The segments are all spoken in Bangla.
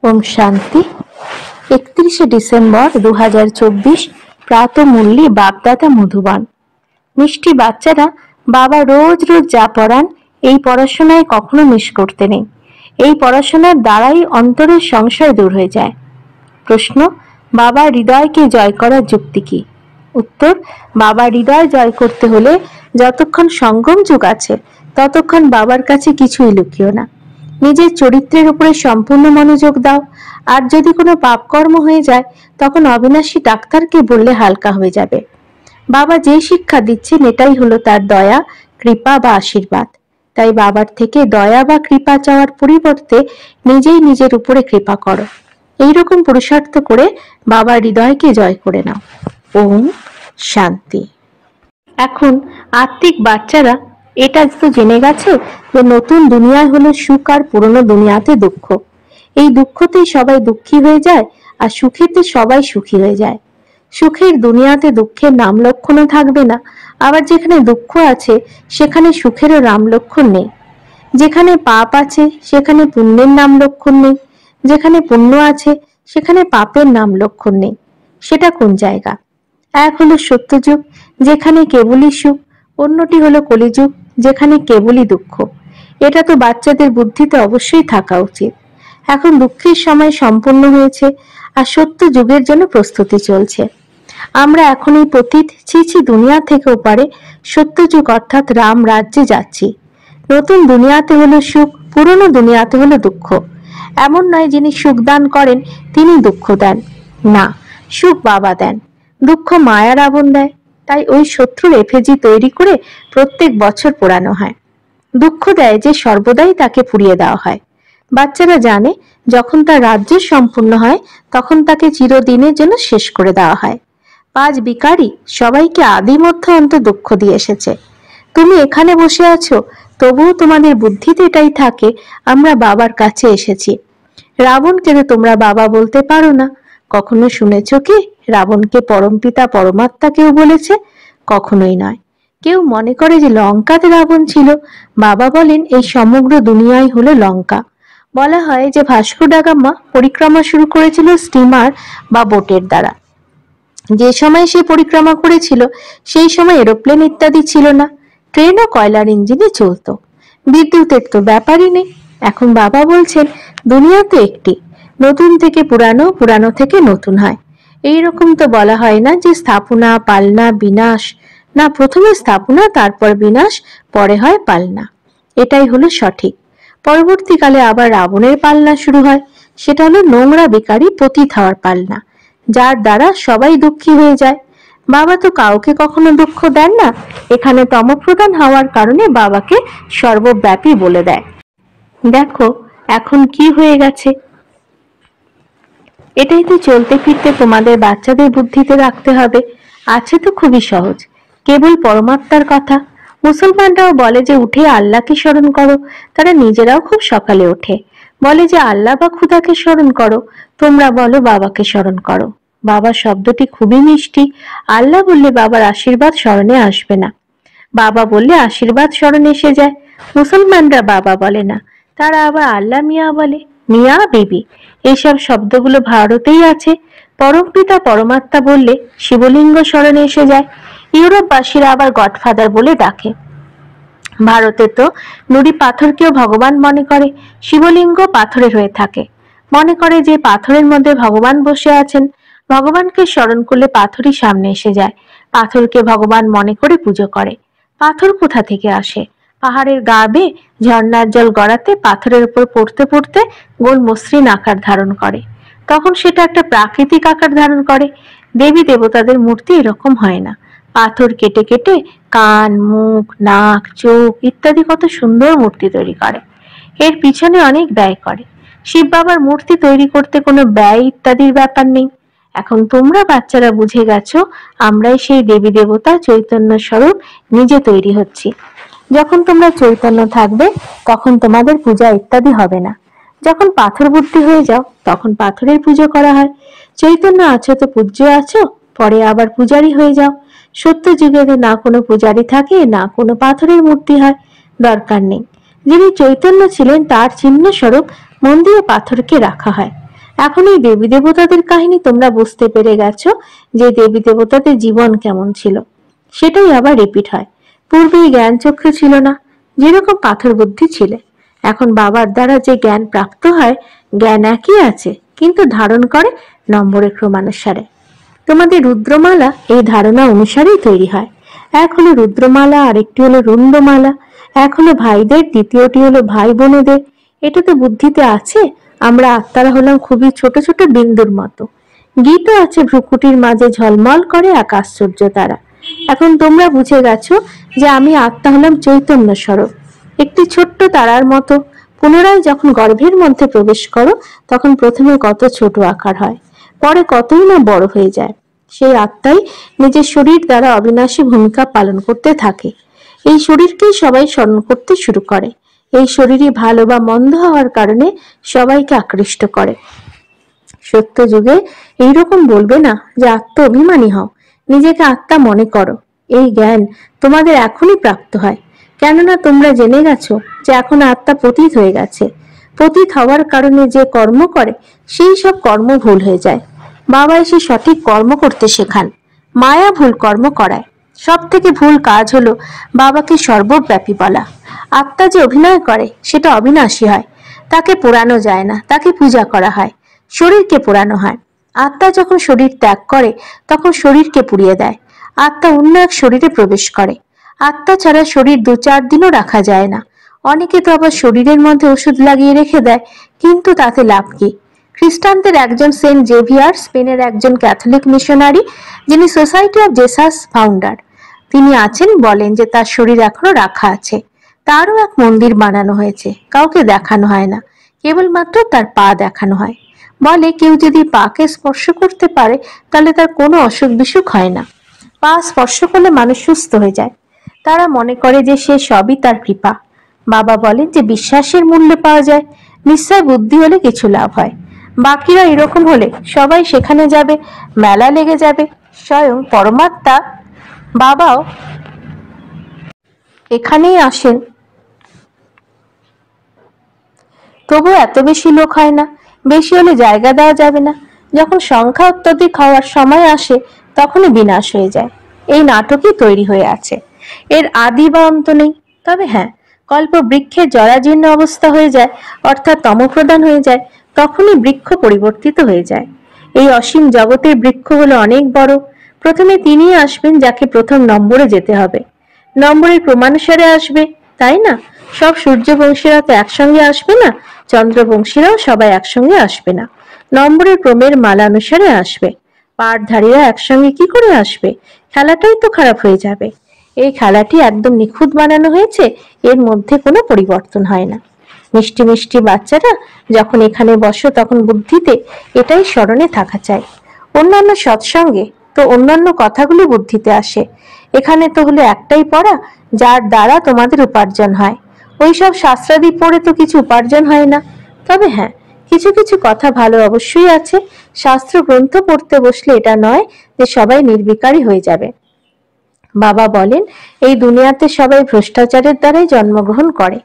ওম শান্তি। 31শে ডিসেম্বর 2024 প্রাতঃমূল্যে বাপদাদা মধুবন। মিষ্টি বাচ্চারা, বাবা রোজ রোজ যা পড়ান এই পড়াশোনায় কখনো মিস করতে নেই। এই পড়াশোনার দ্বারাই অন্তরের সংশয় দূর হয়ে যায়। প্রশ্ন: বাবা হৃদয়কে জয় করার যুক্তি কি? উত্তর: বাবা হৃদয় জয় করতে হলে যতক্ষণ সঙ্গম যুগ আছে ততক্ষণ বাবার কাছে কিছুই লুকিও না। নিজের চরিত্রের উপরে সম্পূর্ণ মনোযোগ দাও। আর যদি কোনো পাপকর্ম হয়ে যায় তখন অবিনাশী ডাক্তারকে বললে হালকা হয়ে যাবে। বাবা যে শিক্ষা দিচ্ছেন এটাই হলো তার দয়া, কৃপা বা আশীর্বাদ। তাই বাবার থেকে দয়া বা কৃপা চাওয়ার পরিবর্তে নিজেই নিজের উপরে কৃপা করো। এইরকম পুরুষার্থ করে বাবার হৃদয়কে জয় করে নাও। ওম শান্তি। এখন আত্মিক বাচ্চারা এটা তো জেনে গেছে যে নতুন দুনিয়ায় হলো সুখ আর পুরনো দুনিয়াতে দুঃখ। এই দুঃখতেই সবাই দুঃখী হয়ে যায় আর সুখেতে সবাই সুখী হয়ে যায়। সুখের দুনিয়াতে দুঃখের নাম লক্ষণও থাকবে না, আবার যেখানে দুঃখ আছে সেখানে সুখেরও নাম লক্ষণ নেই। যেখানে পাপ আছে সেখানে পুণ্যের নাম লক্ষণ নেই, যেখানে পুণ্য আছে সেখানে পাপের নাম লক্ষণ নেই। সেটা কোন জায়গা? এক হলো সত্যযুগ, যেখানে কেবলই সুখ, অন্যটি হলো কলিযুগ, যেখানে কেবলই দুঃখ। এটা তো বাচ্চাদের বুদ্ধিতে অবশ্যই থাকা উচিত। এখন দুঃখের সময় সম্পূর্ণ হয়েছে আর সত্য যুগের জন্য প্রস্তুতি চলছে। আমরা এখন এই পতিত ছিছি দুনিয়া থেকেও পারে সত্য যুগ অর্থাৎ রাম রাজ্যে যাচ্ছি। নতুন দুনিয়াতে হলো সুখ, পুরনো দুনিয়াতে হলো দুঃখ। এমন নয় যিনি সুখ দান করেন তিনি দুঃখ দেন, না, সুখ বাবা দেন, দুঃখ মায়া রাবণ দেয়। তাই ওই শত্রুর এফেজি তৈরি করে প্রত্যেক বছর পোড়ানো হয়। দুঃখ দেয় যে সর্বদাই তাকে পুড়িয়ে দেওয়া হয়। বাচ্চারা জানে যখন তার রাজ্য সম্পূর্ণ হয় তখন তাকে চিরদিনের জন্য শেষ করে দেওয়া হয়। 5 বিকারী সবাইকে আদি মধ্য অন্ত দুঃখ দিয়ে এসেছে। তুমি এখানে বসে আছো, তবুও তোমাদের বুদ্ধিতে এটাই থাকে আমরা বাবার কাছে এসেছি। রাবণকে তো তোমরা বাবা বলতে পারো না। কখনো শুনেছ কি রাবণকে পরমপিতা পরমাত্মা কেউ বলেছে? কখনোই নয়। কেউ মনে করে যে লঙ্কাতে রাবণ ছিল। বাবা বলেন এই সমগ্র দুনিয়াই হলো লঙ্কা। বলা হয় যে ভাস্কো ডা গামা পরিক্রমা শুরু করেছিল স্টিমার বা বোটের দ্বারা। যে সময় সে পরিক্রমা করেছিল সেই সময় এরোপ্লেন ইত্যাদি ছিল না, ট্রেনও কয়লার ইঞ্জিনে চলতো। বিদ্যুতের তো ব্যাপারই নেই। এখন বাবা বলছেন দুনিয়া তো একটি, নতুন থেকে পুরানো, পুরানো থেকে নতুন হয়। এইরকম তো বলা হয় না যে স্থাপনা, পালনা, বিনাশ। না, প্রথমে স্থাপনা, তারপর বিনাশ, পরে হয় পালনা। এটাই হলো সঠিক। পরবর্তীকালে আবার রাবণের পালনা শুরু হয়। সেটা হলো নোংরা বিকারী পতিত হওয়ার পালনা, যার দ্বারা সবাই দুঃখী হয়ে যায়। বাবা তো কাউকে কখনো দুঃখ দেন না। এখানে তমপ্রধান হওয়ার কারণে বাবাকে সর্বব্যাপী বলে দেয়। দেখো এখন কি হয়ে গেছে। এটাই তো চলতে ফিরতে তোমাদের বাচ্চাদের বুদ্ধিতে রাখতে হবে। আছে তো খুবই সহজ, কেবল পরমাত্মার কথা। মুসলমানরাও বলে যে উঠে আল্লাহকে স্মরণ করো, তারা নিজেরাও খুব সকালে ওঠে। বলে যে আল্লাহ বা খুদাকে স্মরণ করো, তোমরা বলো বাবাকে স্মরণ করো। বাবা শব্দটি খুবই মিষ্টি। আল্লাহ বললে বাবার আশীর্বাদ স্মরণে আসবে না, বাবা বললে আশীর্বাদ স্মরণে এসে যায়। মুসলমানরা বাবা বলে না, তারা আবার আল্লাহ মিয়া বলে, মিয়া বিবি। এইসব শব্দগুলো ভারতেই আছে। পরমপিতা পরমাত্মা বললে শিবলিঙ্গ স্মরণে এসে যায়। ইউরোপবাসীরা আবার গডফাদার বলে ডাকে। ভারতে তো নুড়ি পাথরকেও ভগবান মনে করে। শিবলিঙ্গ পাথরের হয়ে থাকে। মনে করে যে পাথরের মধ্যে ভগবান বসে আছেন। ভগবানকে স্মরণ করলে পাথরই সামনে এসে যায়। পাথরকে ভগবান মনে করে পুজো করে। পাথর কোথা থেকে আসে? পাহাড়ের গা বেয়ে ঝর্ণার জল গড়াতে পাথরের উপর পড়তে পড়তে গোল মসৃণ আকার ধারণ করে। তখন সেটা একটা প্রাকৃতিক আকার ধারণ করে। দেবী দেবতাদের মূর্তি এরকম হয় না। পাথর কেটে কেটে কান, মুখ, নাক, চোখ ইত্যাদি কত সুন্দর মূর্তি তৈরি করে। এর পিছনে অনেক ব্যয় করে। শিব বাবার মূর্তি তৈরি করতে কোনো ব্যয় ইত্যাদির ব্যাপার নেই। এখন তোমরা বাচ্চারা বুঝে গেছো আমরাই সেই দেবী দেবতা চৈতন্য স্বরূপ নিজে তৈরি হচ্ছি। যখন তোমরা চৈতন্য থাকবে তখন তোমাদের পূজা ইত্যাদি হবে না। যখন পাথর বুদ্ধি হয়ে যাও তখন পাথরের পুজো করা হয়। চৈতন্য আছো তো পূজ্য আছো, পরে আবার পূজারি হয়ে যাও। সত্য যুগে না কোনো পূজারি থাকে, না কোনো পাথরের মূর্তি হয়, দরকার নেই। যিনি চৈতন্য ছিলেন তার চিহ্ন স্বরূপ মন্দিরে পাথরকে রাখা হয়। এখন এই দেবী দেবতাদের কাহিনী তোমরা বুঝতে পেরে গেছো যে দেবী দেবতাদের জীবন কেমন ছিল। সেটাই আবার রিপিট হয়। পূর্বে জ্ঞান চক্ষু ছিল না, যেরকম পাথর বুদ্ধি ছিলে। এখন বাবার দ্বারা যে জ্ঞান প্রাপ্ত হয়, জ্ঞান একই আছে, কিন্তু ধারণ করে নম্বরের ক্রমানুসারে। তোমাদের রুদ্রমালা এই ধারণা অনুসারেই তৈরি হয়। এক হলো রুদ্রমালা, আরেকটি হলো রুন্ডমালা। এক হলো ভাইদের, দ্বিতীয়টি হলো ভাই বোনেদের। এটা তো বুদ্ধিতে আছে। আমরা আত্মারা হলাম খুবই ছোট ছোট বিন্দুর মতো। গীতও আছে ভ্রুকুটির মাঝে ঝলমল করে আকাশ সূর্য তারা। এখন তোমরা বুঝে গেছো যে আমি আত্মা হলাম চৈতন্য স্বরূপ, একটি ছোট্ট তারার মতো। পুনরায় যখন গর্ভের মধ্যে প্রবেশ করো, তখন প্রথমে কত ছোট আকার হয়, পরে কতই না বড় হয়ে যায়। সেই আত্মাই নিজের শরীর দ্বারা অবিনাশী ভূমিকা পালন করতে থাকে। এই শরীরকেই সবাই স্মরণ করতে শুরু করে। এই শরীরই ভালো বা মন্দ হওয়ার কারণে সবাইকে আকৃষ্ট করে। সত্য যুগে এইরকম বলবে না যে আত্ম অভিমানী হও, নিজেকে আত্মা মনে করো। এই জ্ঞান তোমাদের এখনই প্রাপ্ত হয়, কেননা তোমরা জেনে গেছো যে এখন আত্মা পতিত হয়ে গেছে। পতিত হওয়ার কারণে যে কর্ম করে, সেই সব কর্ম ভুল হয়ে যায়। বাবা এসে সঠিক কর্ম করতে শেখান, মায়া ভুল কর্ম করায়। সব থেকে ভুল কাজ হলো বাবাকে সর্বব্যাপী বলা। আত্মা যে অভিনয় করে সেটা অবিনাশী হয়, তাকে পোড়ানো যায় না, তাকে পূজা করা হয়। শরীরকে পোড়ানো হয়। আত্মা যখন শরীর ত্যাগ করে, তখন শরীরকে পুড়িয়ে দেয়। আত্মা অন্য এক শরীরে প্রবেশ করে। আত্মা ছাড়া শরীর 2-4 দিনও রাখা যায় না। অনেকে তো আবার শরীরের মধ্যে ওষুধ লাগিয়ে রেখে দেয়, কিন্তু তাতে লাভ কি? খ্রিস্টানদের একজন সেন্ট জেভিয়ার, স্পেনের একজন ক্যাথলিক মিশনারি, যিনি সোসাইটি অফ জেসাস ফাউন্ডার, তিনি আছেন, বলেন যে তার শরীর এখনো রাখা আছে। তারও এক মন্দির বানানো হয়েছে, কাউকে দেখানো হয় না, কেবলমাত্র তার পা দেখানো হয়। বলে কেউ যদি পাকে স্পর্শ করতে পারে, তাহলে তার কোনো অসুখ বিসুখ হয় না। পা স্পর্শ করলে মানুষ সুস্থ হয়ে যায়। তারা মনে করে যে সে সবই তার কৃপা। বাবা বলেন যে বিশ্বাসের মূল্য পাওয়া যায়, নিশ্চয় বুদ্ধি হলে কিছু লাভ হয়। বাকিরা এরকম হলে সবাই সেখানে যাবে, মেলা লেগে যাবে। স্বয়ং পরমাত্মা বাবাও এখানেই আসেন, তবু এত বেশি লোক হয় না। বেশি হলে জায়গা দেওয়া যাবে না। যখন সংখ্যা অত্যধিক হওয়ার সময় আসে, তখনই বিনাশ হয়ে যায়। এই নাটকই তৈরি হয়ে আছে। এর আদি বা অন্ত নেই। তবে হ্যাঁ, কল্প বৃক্ষের জরাজীর্ণ অবস্থা হয়ে যায়, অর্থাৎ তমপ্রধান হয়ে যায়, তখনই বৃক্ষ পরিবর্তিত হয়ে যায়। এই অসীম জগতের বৃক্ষ হলো অনেক বড়। প্রথমে তিনিই আসবেন যাকে প্রথম নম্বরে যেতে হবে। নম্বরের ক্রমানুসারে আসবে, তাই না? সব সূর্যবংশীরা তো একসঙ্গে আসবে না, চন্দ্রবংশীরাও সবাই একসঙ্গে আসবে না। নম্বরের ক্রমের মালানুসারে আসবে। পাঠধারীরা একসঙ্গে কি করে আসবে? খেলাটাই তো খারাপ হয়ে যাবে। এই খেলাটি একদম নিখুঁত বানানো হয়েছে, এর মধ্যে কোনো পরিবর্তন হয় না। মিষ্টি মিষ্টি বাচ্চারা যখন এখানে বসো, তখন বুদ্ধিতে এটাই স্মরণে থাকা চাই। অন্যান্য সৎসঙ্গে তো অন্যান্য কথাগুলি বুদ্ধিতে আসে। এখানে তো হলো একটাই পড়া, যার দ্বারা তোমাদের উপার্জন হয়। ওইসব শাস্ত্রাদি পড়ে তো কিছু উপার্জন হয় না। তবে হ্যাঁ, কিছু কিছু কথা ভালো অবশ্যই আছে। শাস্ত্র গ্রন্থ পড়তে বসলে এটা নয় যে সবাই নির্বিকারী হয়ে যাবে। বাবা বলেন এই দুনিয়াতে সবাই ভ্রষ্টাচারের দ্বারাই জন্মগ্রহণ করে।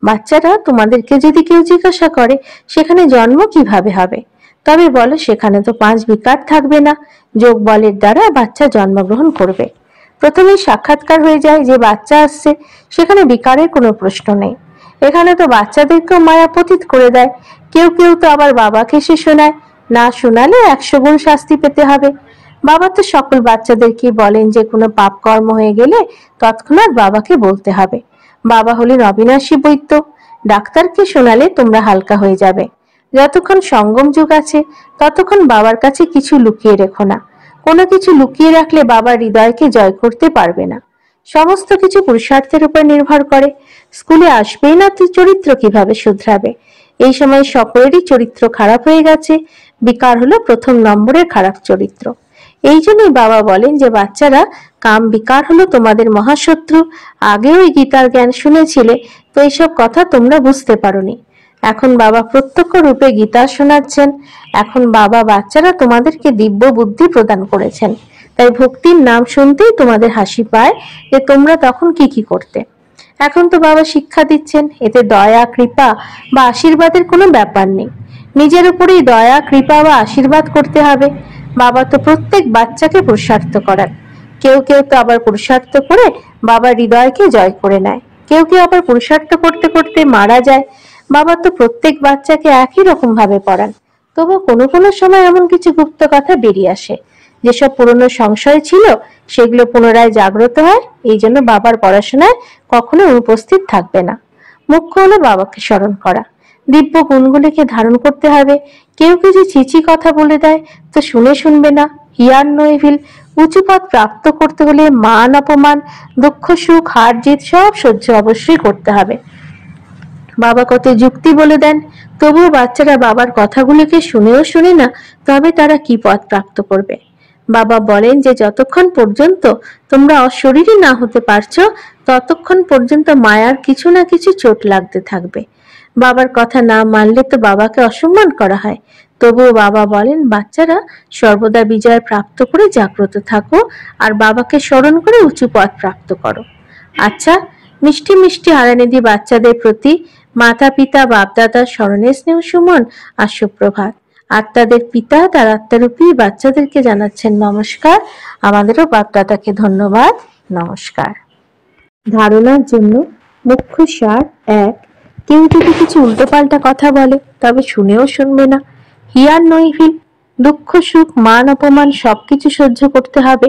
বাচ্চারা, তোমাদেরকে যদি কেউ জিজ্ঞাসা করে সেখানে জন্ম কিভাবে হবে, তবে বলো সেখানে তো 5 বিকার থাকবে না, যোগ বলের দ্বারা বাচ্চা জন্মগ্রহণ করবে। প্রথমেই সাক্ষাৎকার হয়ে যায় যে বাচ্চা আসছে, সেখানে বিকারের কোনো প্রশ্ন নেই। এখানে তো বাচ্চাদেরকেও মায়া পতিত করে দেয়। কেউ কেউ তো আবার বাবাকে সে শোনায়, না শোনালে 100 গুণ শাস্তি পেতে হবে। বাবা তো সকল বাচ্চাদেরকে বলেন যে কোনো পাপ কর্ম হয়ে গেলে তৎক্ষণাৎ বাবাকে বলতে হবে। বাবা হলেন অবিনাশী বৈদ্য। ডাক্তারকে শোনালে তোমরা হালকা হয়ে যাবে। যতক্ষণ সঙ্গম যুগ আছে, ততক্ষণ বাবার কাছে কিছু লুকিয়ে রেখো না। কোনো কিছু লুকিয়ে রাখলে বাবার হৃদয়কে জয় করতে পারবে না। সমস্ত কিছু পুরুষার্থের উপর নির্ভর করে। স্কুলে আসবেই না, তুই চরিত্র কিভাবে শুধরাবে? এই সময় সকলেরই চরিত্র খারাপ হয়ে গেছে। বিকার হলো প্রথম নম্বরের খারাপ চরিত্র। এই জন্যই বাবা বলেন যে বাচ্চারা, কাম বিকার হলো তোমাদের মহাশত্রু। আগেও এই গীতার জ্ঞান শুনেছিলে, তো এইসব কথা তোমরা বুঝতে পারোনি। এখন বাবা প্রত্যক্ষ রূপে গীতা শোনাচ্ছেন। এখন বাবা বাচ্চারা তোমাদেরকে দিব্য বুদ্ধি প্রদান করেছেন। তাই ভক্তির নাম শুনতেই তোমাদের হাসি পায় যে তোমরা তখন কি কি করতে। এখন তো বাবা শিক্ষা দিচ্ছেন, এতে দয়া, কৃপা বা আশীর্বাদের কোনো ব্যাপার নেই। নিজের উপরেই দয়া, কৃপা বা আশীর্বাদ করতে হবে। বাবা তো প্রত্যেক বাচ্চাকে পুরুষার্থ করান। কেউ কেউ তো আবার পুরুষার্থ করে বাবার হৃদয়কে জয় করে নেয়, কেউ কেউ আবার পুরুষার্থ করতে করতে মারা যায়। বাবা তো প্রত্যেক বাচ্চাকে একই রকম ভাবে পড়ান। তবু কোনো কোনো সময় এমন কিছু গুপ্ত কথা বেরিয়ে আসে, যেসব পুরনো সংশয় ছিল সেগুলো পুনরায় জাগ্রত হয়। এই জন্য বাবার পড়াশোনায় কখনো অনুপস্থিত থাকবে না। মুখ্য হলো বাবাকে স্মরণ করা, দিব্য গুণগুলিকে ধারণ করতে হবে। কেউ কিছু চিচি কথা বলে দেয় তো শুনবে না। হিয়ার নইভিল, উঁচু পদ প্রাপ্ত করতে হলে মান অপমান, দুঃখ সুখ, হার জিত সব সহ্য অবশ্যই করতে হবে। বাবা কত যুক্তি বলে দেন, তবুও বাচ্চারা বাবার কথাগুলিকে শুনেও শুনে না, তবে তারা কি পদ প্রাপ্ত করবে। বাবা বলেন যে যতক্ষণ পর্যন্ত তোমরা অশরীরী না হতে পারছো, ততক্ষণ পর্যন্ত মায়ার কিছু না কিছু চোট লাগতে থাকবে। বাবার কথা না মানলে তো বাবাকে অসম্মান করা হয়। তবুও বাবা বলেন, বাচ্চারা সর্বদা বিজয় প্রাপ্ত করে জাগ্রত থাকো আর বাবাকে স্মরণ করে উঁচু পদ প্রাপ্ত করো। আচ্ছা, মিষ্টি মিষ্টি হারানিধি বাচ্চাদের প্রতি মাতা পিতা বাপদাদার স্মরণে স্নেহ সুমন আর সুপ্রভাত। আত্মাদের পিতা তার আত্মারূপী বাচ্চাদেরকে জানাচ্ছেন নমস্কার। আমাদেরও বাপদাদাকে ধন্যবাদ। নমস্কার। ধারণার জন্য মুখ্য সার: 1. কেউ যদি কিছু উল্টোপাল্টা কথা বলে তবে শুনেও শুনবে না। হিয়ার নইভিল, দুঃখ সুখ মান অপমান সবকিছু সহ্য করতে হবে।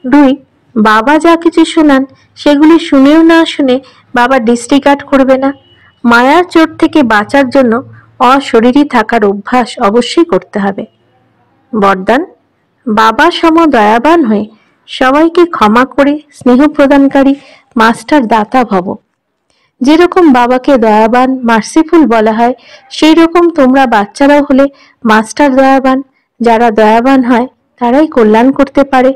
2. বাবা যা কিছু শোনান সেগুলি শুনেও না শুনে বাবা ডিসরিগার্ড করবে না। মায়ার চোট থেকে বাঁচার জন্য অশরীরী থাকার অভ্যাস অবশ্যই করতে হবে। বরদান: বাবা সম দয়াবান হয়ে সবাইকে ক্ষমা করে স্নেহ প্রদানকারী মাস্টার দাতা ভব। যেরকম বাবাকে দয়াবান মার্সিফুল বলা হয়, সেই রকম তোমরা বাচ্চারাও হলে মাস্টার দয়াবান। যারা দয়াবান হয় তারাই কল্যাণ করতে পারে,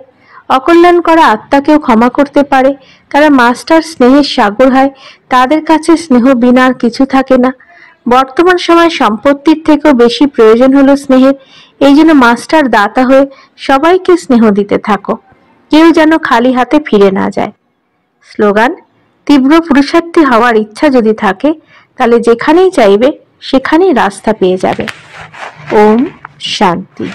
অকল্যাণ করা আত্মাকেও ক্ষমা করতে পারে। তারা মাস্টার স্নেহের সাগর হয়, তাদের কাছে স্নেহ বিনা আর কিছু থাকে না। বর্তমান সময় সম্পত্তির থেকেও বেশি প্রয়োজন হলো স্নেহের। এই জন্য মাস্টার দাতা হয়ে সবাইকে স্নেহ দিতে থাকো, কেউ যেন খালি হাতে ফিরে না যায়। স্লোগান: তীব্র পুরুষার্থী হওয়ার ইচ্ছা যদি থাকে তাহলে যেখানেই চাইবে সেখানেই রাস্তা পেয়ে যাবে। ওম শান্তি।